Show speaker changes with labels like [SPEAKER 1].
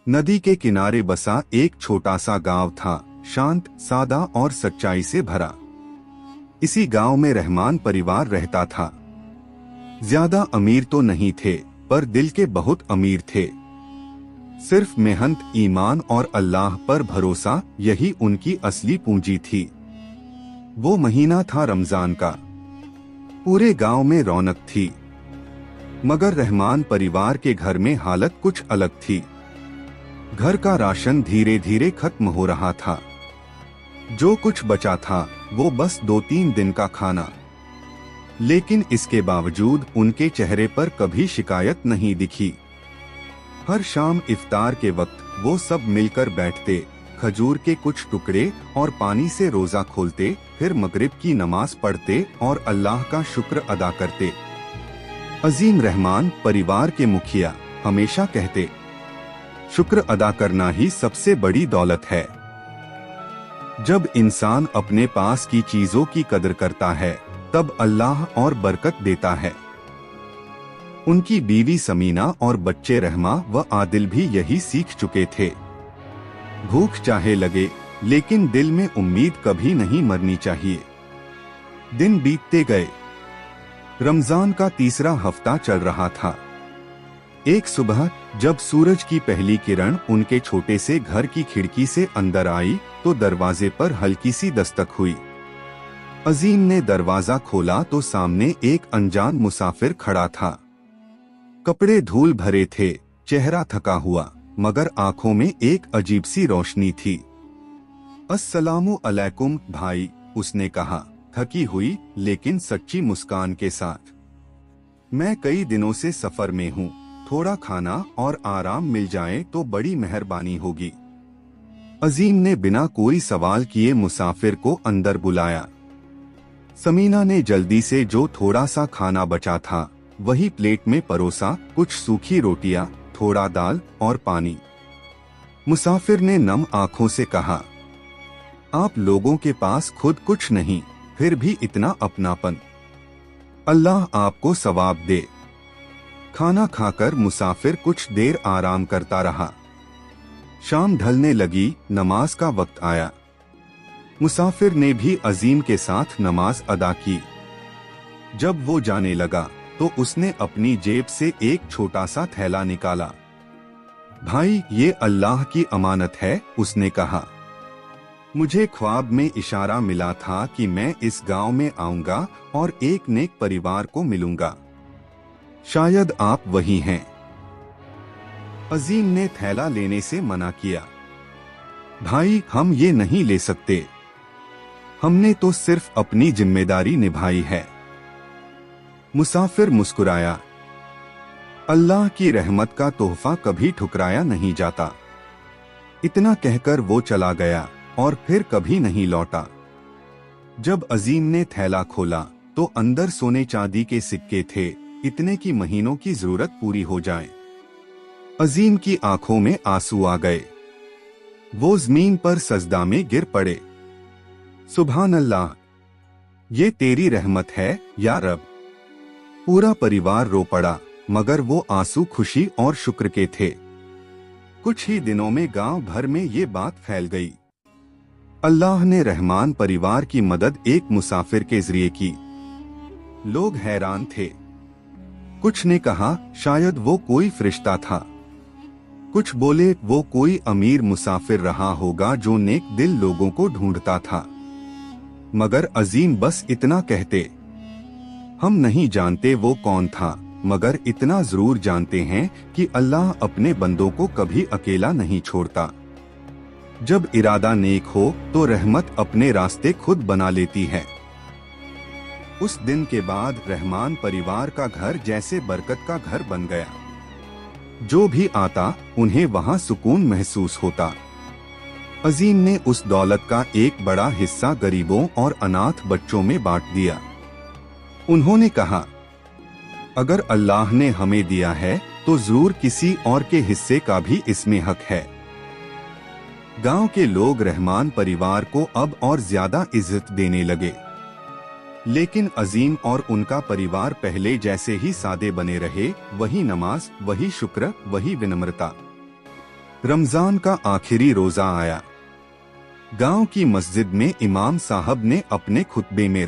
[SPEAKER 1] नदी के किनारे बसा एक छोटा सा गांव था, शांत, सादा और सच्चाई से भरा। इसी गांव में रहमान परिवार रहता था। ज्यादा अमीर तो नहीं थे, पर दिल के बहुत अमीर थे। सिर्फ मेहनत, ईमान और अल्लाह पर भरोसा, यही उनकी असली पूंजी थी। वो महीना था रमजान का। पूरे गांव में रौनक थी, मगर रहमान परिवार के घर में हालत कुछ अलग थी। घर का राशन धीरे धीरे खत्म हो रहा था। जो कुछ बचा था वो बस 2-3 दिन का खाना। लेकिन इसके बावजूद उनके चेहरे पर कभी शिकायत नहीं दिखी। हर शाम इफ्तार के वक्त वो सब मिलकर बैठते, खजूर के कुछ टुकड़े और पानी से रोजा खोलते, फिर मगरिब की नमाज पढ़ते और अल्लाह का शुक्र अदा करते। अजीम रहमान, परिवार के मुखिया, हमेशा कहते, शुक्र अदा करना ही सबसे बड़ी दौलत है। जब इंसान अपने पास की चीजों की कदर करता है, तब अल्लाह और बरकत देता है। उनकी बीवी समीना और बच्चे रहमा व आदिल भी यही सीख चुके थे। भूख चाहे लगे, लेकिन दिल में उम्मीद कभी नहीं मरनी चाहिए। दिन बीतते गए। रमजान का तीसरा हफ्ता चल रहा था। एक सुबह जब सूरज की पहली किरण उनके छोटे से घर की खिड़की से अंदर आई, तो दरवाजे पर हल्की सी दस्तक हुई। अजीम ने दरवाजा खोला तो सामने एक अनजान मुसाफिर खड़ा था। कपड़े धूल भरे थे, चेहरा थका हुआ, मगर आंखों में एक अजीब सी रोशनी थी। अस्सलामु अलैकुम भाई, उसने कहा, थकी हुई लेकिन सच्ची मुस्कान के साथ। मैं कई दिनों से सफर में हूँ, थोड़ा खाना और आराम मिल जाए तो बड़ी मेहरबानी होगी। अजीम ने बिना कोई सवाल किए मुसाफिर को अंदर बुलाया। समीना ने जल्दी से जो थोड़ा सा खाना बचा था वही प्लेट में परोसा, कुछ सूखी रोटियां, थोड़ा दाल और पानी। मुसाफिर ने नम आंखों से कहा, आप लोगों के पास खुद कुछ नहीं, फिर भी इतना अपनापन। अल्लाह आपको सवाब दे। खाना खाकर मुसाफिर कुछ देर आराम करता रहा। शाम ढलने लगी, नमाज का वक्त आया। मुसाफिर ने भी अजीम के साथ नमाज अदा की। जब वो जाने लगा तो उसने अपनी जेब से एक छोटा सा थैला निकाला। भाई, ये अल्लाह की अमानत है, उसने कहा। मुझे ख्वाब में इशारा मिला था कि मैं इस गांव में आऊंगा और एक नेक परिवार को मिलूंगा। शायद आप वही हैं। अजीम ने थैला लेने से मना किया। भाई, हम ये नहीं ले सकते। हमने तो सिर्फ अपनी जिम्मेदारी निभाई है। मुसाफिर मुस्कुराया। अल्लाह की रहमत का तोहफा कभी ठुकराया नहीं जाता। इतना कहकर वो चला गया और फिर कभी नहीं लौटा। जब अजीम ने थैला खोला तो अंदर सोने चांदी के सिक्के थे, इतने की महीनों की जरूरत पूरी हो जाए। अजीम की आंखों में आंसू आ गए। वो जमीन पर सजदा में गिर पड़े। सुभान अल्लाह, ये तेरी रहमत है या रब। पूरा परिवार रो पड़ा, मगर वो आंसू खुशी और शुक्र के थे। कुछ ही दिनों में गांव भर में ये बात फैल गई। अल्लाह ने रहमान परिवार की मदद एक मुसाफिर के जरिए की। लोग हैरान थे। कुछ ने कहा शायद वो कोई फरिश्ता था। कुछ बोले वो कोई अमीर मुसाफिर रहा होगा जो नेक दिल लोगों को ढूंढता था। मगर अजीम बस इतना कहते, हम नहीं जानते वो कौन था, मगर इतना जरूर जानते हैं कि अल्लाह अपने बंदों को कभी अकेला नहीं छोड़ता। जब इरादा नेक हो तो रहमत अपने रास्ते खुद बना लेती है। उस दिन के बाद रहमान परिवार का घर जैसे बरकत का घर बन गया। जो भी आता उन्हें वहां सुकून महसूस होता। अजीम ने उस दौलत का एक बड़ा हिस्सा गरीबों और अनाथ बच्चों में बांट दिया। उन्होंने कहा, अगर अल्लाह ने हमें दिया है तो जरूर किसी और के हिस्से का भी इसमें हक है। गांव के लोग रहमान परिवार को अब और ज्यादा इज्जत देने लगे। लेकिन अजीम और उनका परिवार पहले जैसे ही सादे बने रहे। वही नमाज, वही शुक्र, वही विनम्रता। रमजान का आखिरी रोजा आया। गांव की मस्जिद में इमाम साहब ने अपने खुतबे में